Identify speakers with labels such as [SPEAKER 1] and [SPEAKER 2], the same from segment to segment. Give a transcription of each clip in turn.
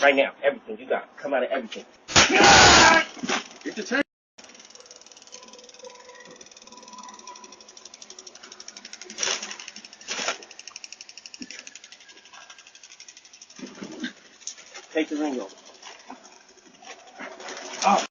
[SPEAKER 1] Right now, everything you got. Come out of everything.
[SPEAKER 2] Get the tank.
[SPEAKER 1] Take the ring off. Oh.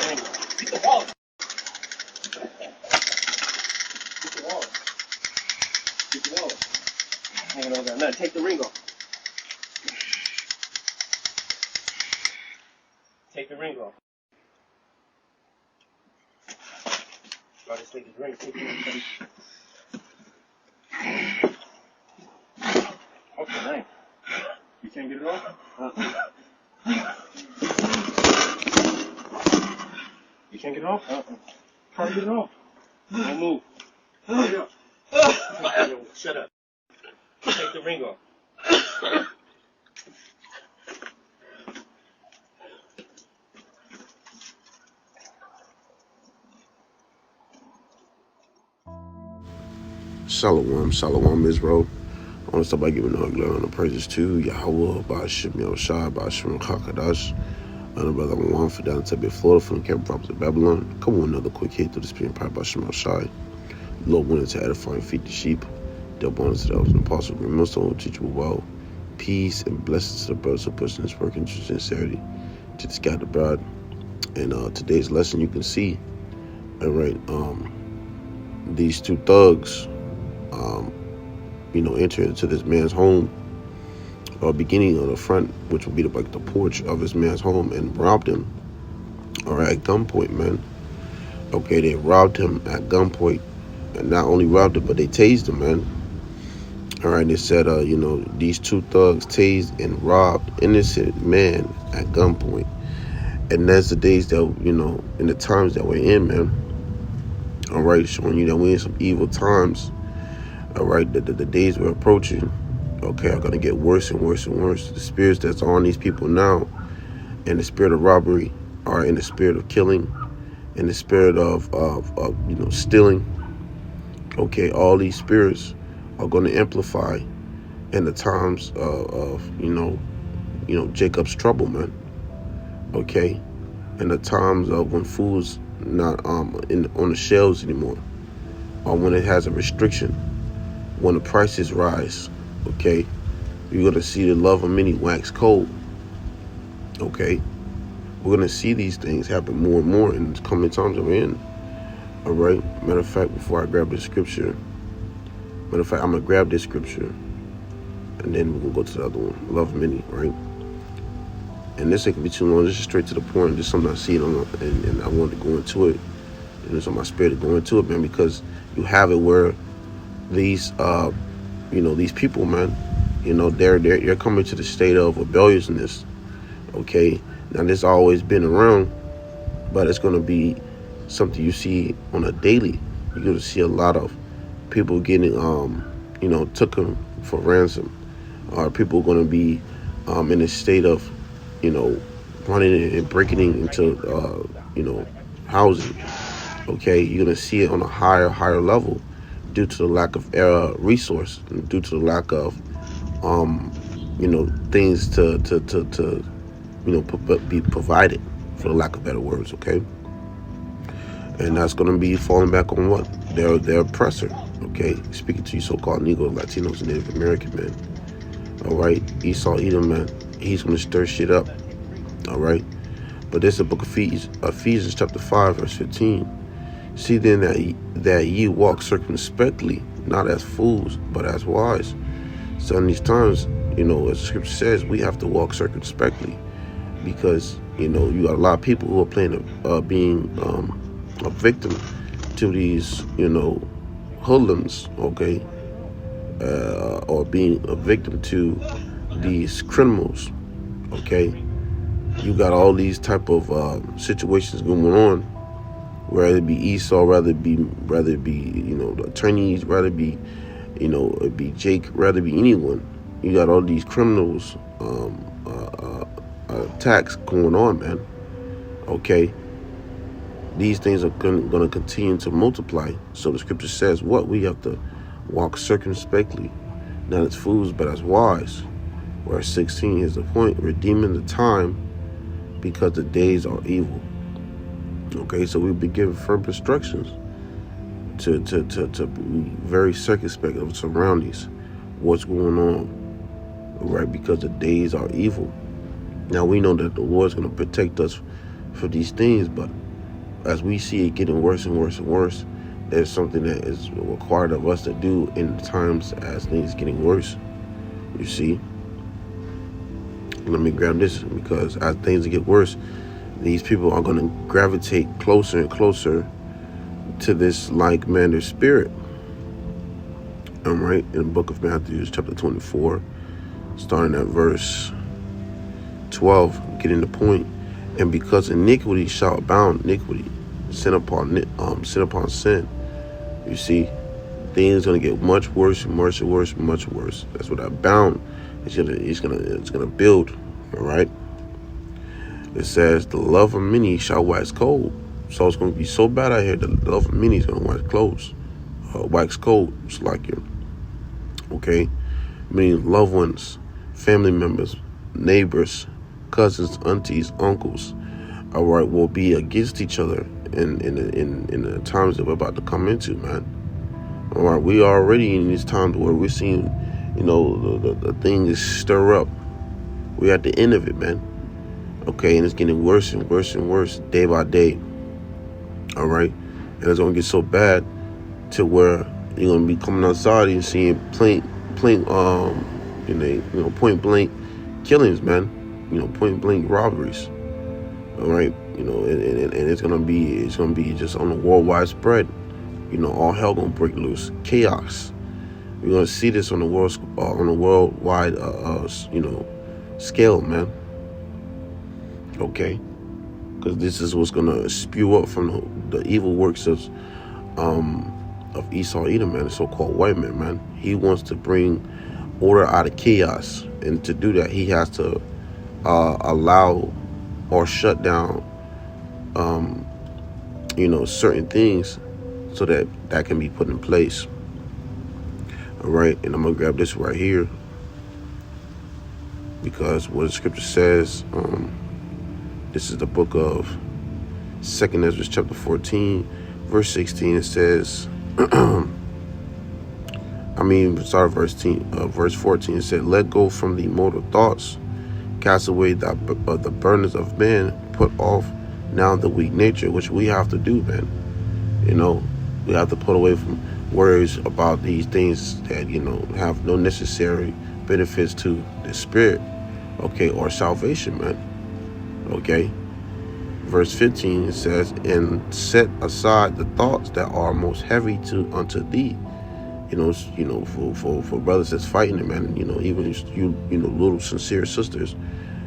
[SPEAKER 1] Ring. Take the wall. Take the wall. Take the wall. Hanging on there. No, take the ring off. Take the ring off. Oh, just take his ring. Take the ring. Okay, nice.
[SPEAKER 2] You can't get it off? You can't get it off? Try to get it off.
[SPEAKER 1] Don't move.
[SPEAKER 2] Hurry up.
[SPEAKER 1] Shut up. Take the ring off.
[SPEAKER 3] Shalom, Israel. I want to start by giving all glory and praises to YAHAWAH, BAHASHAM, BAHASHAM, QADASH. And brother Juan for down to Florida from the camp properties of Babylon. Come on, another quick hit through the spirit power by YAHAWASHI. Lord wanted to edify and feed the sheep. Double honor to the elders and apostles, great millstone, teachable well. Peace and blessings to the brothers who push in this work in true sincerity to the scattered bride. And today's lesson, you can see, all right, these two thugs, enter into this man's home, beginning on the front, which would be like the porch of this man's home, and robbed him, all right, at gunpoint, man. Okay, they robbed him at gunpoint, and not only robbed him, but they tased him, man. All right, they said, these two thugs tased and robbed innocent man at gunpoint. And that's the days that, in the times that we're in, man. All right, showing you that we're in some evil times. All right, the days we're approaching, okay, are going to get worse and worse and worse. The spirits that's on these people now, and the spirit of robbery, are in the spirit of killing, in the spirit of stealing. Okay, all these spirits are going to amplify in the times of Jacob's trouble, man. Okay, in the times of when food's not on the shelves anymore, or when it has a restriction, when the prices rise. Okay, you're going to see the love of many wax cold. Okay, we're going to see these things happen more and more in the coming times that we're in. All right, matter of fact, before I grab the scripture, I'm going to grab this scripture, and then we're going to go to the other one, love of many, right? And this ain't going to be too long. This is straight to the point. This is something I see it on, and I wanted to go into it, and it's on my spirit to go into it, man, because you have it where these these people, man, they're coming to the state of rebelliousness. Okay, now this always been around, but it's going to be something you see on a daily. You're going to see a lot of people getting taken for ransom, or people going to be in a state of running and breaking into housing. Okay, you're going to see it on a higher level, due to the lack of resource, and due to the lack of things to be provided, for the lack of better words. Okay, and that's going to be falling back on what their oppressor. Okay, speaking to you so-called Negro, Latinos, and Native American men. All right, Esau, Edom, man, he's going to stir shit up. All right, but this is the book of Ephesians chapter 5 verse 15. See then that ye walk circumspectly, not as fools, but as wise. So in these times, as the scripture says, we have to walk circumspectly, because you got a lot of people who are being a victim to these hoodlums, okay, or being a victim to these criminals. Okay, you got all these type of situations going on. Whether it be Esau, rather it be the attorneys, rather it be it be Jake, rather it be anyone. You got all these criminals attacks going on, man. Okay, these things are going to continue to multiply. So the scripture says, what we have to walk circumspectly, not as fools but as wise. Verse 16 is the point, redeeming the time because the days are evil. Okay, so we've been given firm instructions to be very circumspect of surroundings, what's going on, right? Because the days are evil. Now we know that the Lord's going to protect us for these things, but as we see it getting worse and worse and worse, there's something that is required of us to do in times as things getting worse. You see, let me grab this, because as things get worse, these people are going to gravitate closer and closer to this like-minded spirit. All right, in the book of Matthew, chapter 24, starting at verse 12, getting the point. And because iniquity shall abound, iniquity, sin upon sin. You see, things gonna get much worse, much worse, much worse. That's what abound is gonna build. All right. It says the love of many shall wax cold. So it's gonna be so bad out here. The love of many is gonna wax cold. It's like you. Okay, meaning loved ones, family members, neighbors, cousins, aunties, uncles, all right, will be against each other in the times that we're about to come into, man. All right, we are already in these times where we're seeing, the things stir up. We're at the end of it, man. Okay, and it's getting worse and worse and worse day by day. All right, and it's gonna get so bad to where you're gonna be coming outside and seeing point blank killings, man. Point blank robberies. All right, and it's gonna be just on a worldwide spread. All hell gonna break loose, chaos. We're gonna see this on a worldwide scale, man. Okay, because this is what's gonna spew up from the evil works of Esau Edom, man, the so-called white man. He wants to bring order out of chaos, and to do that, he has to allow or shut down certain things so that can be put in place. All right, and I'm gonna grab this right here, because what the scripture says, this is the book of 2nd Ezra chapter 14 verse 16. It says verse 14, it said, let go from the mortal thoughts, cast away the burdens of men, put off now the weak nature, which we have to do, man. We have to put away from worries about these things that, have no necessary benefits to the spirit, okay, or salvation, man. Okay. Verse 15, it says, and set aside the thoughts that are most heavy unto thee. For brothers that's fighting it, man, even little sincere sisters,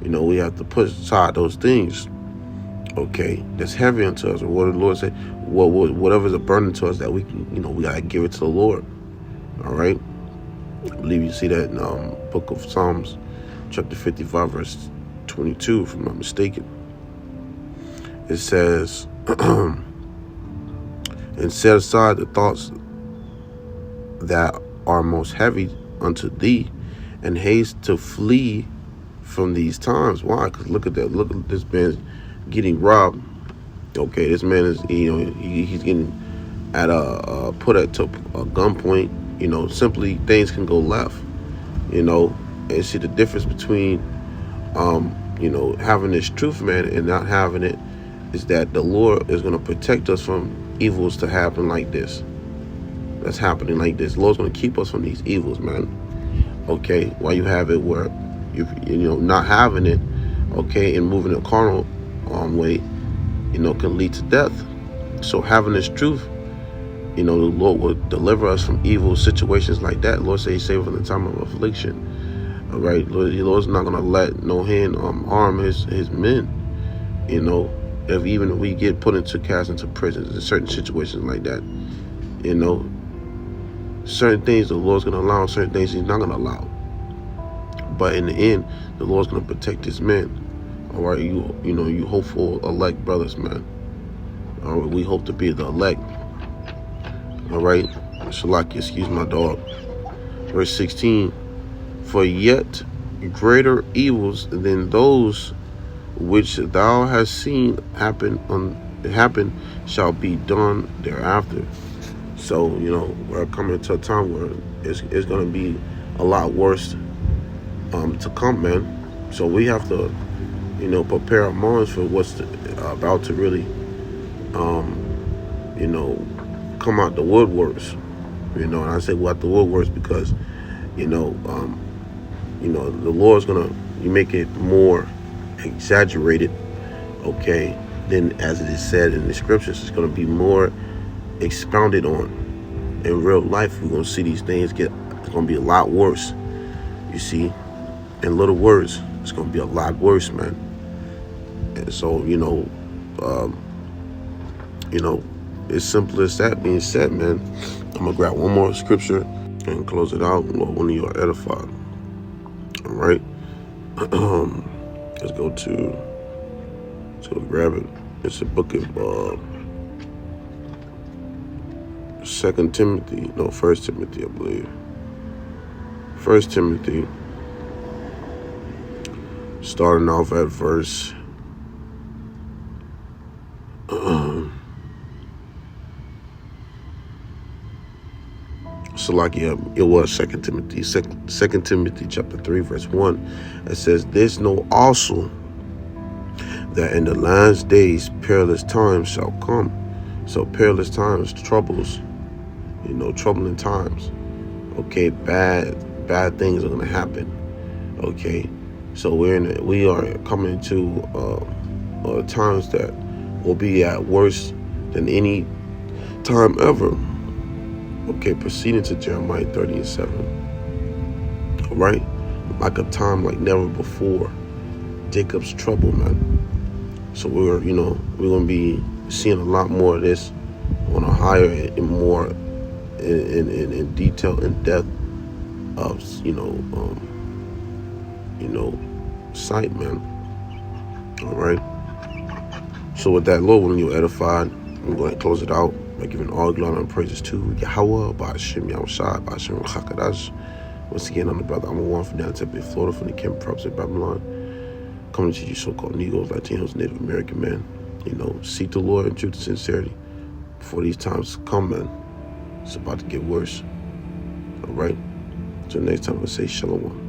[SPEAKER 3] we have to put aside those things, okay, that's heavy unto us. Or what the Lord said, whatever's a burden to us that we can, we gotta give it to the Lord. All right. I believe you see that in book of Psalms, chapter 55, verse 22, if I'm not mistaken. It says, and set aside the thoughts that are most heavy unto thee, and haste to flee from these times. Why? Because look at that. Look at this man getting robbed. Okay, this man is, he's getting put at a gunpoint. Simply things can go left. And see the difference between having this truth, man, and not having it, is that the Lord is going to protect us from evils to happen like this. That's happening like this. The Lord's going to keep us from these evils, man. Okay, while you have it where you not having it, okay, and moving a carnal way, can lead to death. So having this truth, the Lord will deliver us from evil situations like that. The Lord says He saved from the time of affliction. All right, the Lord's not going to let no hand harm His men. If we get cast into prisons in certain situations like that, certain things the Lord's going to allow, certain things He's not going to allow. But in the end, the Lord's going to protect His men. All right, you hopeful elect brothers, man. All right, we hope to be the elect. All right, Shalaki, excuse my dog. Verse 16, for yet greater evils than those which thou hast seen happen shall be done thereafter. So, we're coming to a time where it's going to be a lot worse to come, man. So we have to, prepare our minds for what's about to really, come out the woodworks. And I say what the woodworks because, the Lord's going to make it more exaggerated, okay, than as it is said in the scriptures. It's going to be more expounded on. In real life, we're going to see these things it's going to be a lot worse. You see, in little words, it's going to be a lot worse, man. And so, it's simple as that being said, man. I'm going to grab one more scripture and close it out. Lord, one of you are edified. All right. Let's go grab it. It's a book of 1 Timothy, I believe. 1 Timothy, starting off at verse it was 2 Timothy. 2 Timothy chapter 3, verse 1. It says, "This know also that in the last days perilous times shall come." So perilous times, troubles, troubling times. Okay, bad things are gonna happen. Okay, so we are coming to times that will be at worse than any time ever. Okay, proceeding to Jeremiah 30:7. All right, like a time like never before. Jacob's trouble, man. So we're gonna be seeing a lot more of this on a higher and more in detail, in depth of sight, man. All right. So with that, Lord, when you're edified, I'm going to close it out by giving all glory and praises to YAHAWAH, BAHASHAM, BAHASHAM, QADASH. Once again, I'm the brother. I'm one from down Tempe, Florida, from the camp props at Babylon. Coming to you, so-called Negroes, Latinos, Native American men. Seek the Lord in truth and sincerity before these times come, man. It's about to get worse. All right. So next time, I say shalom.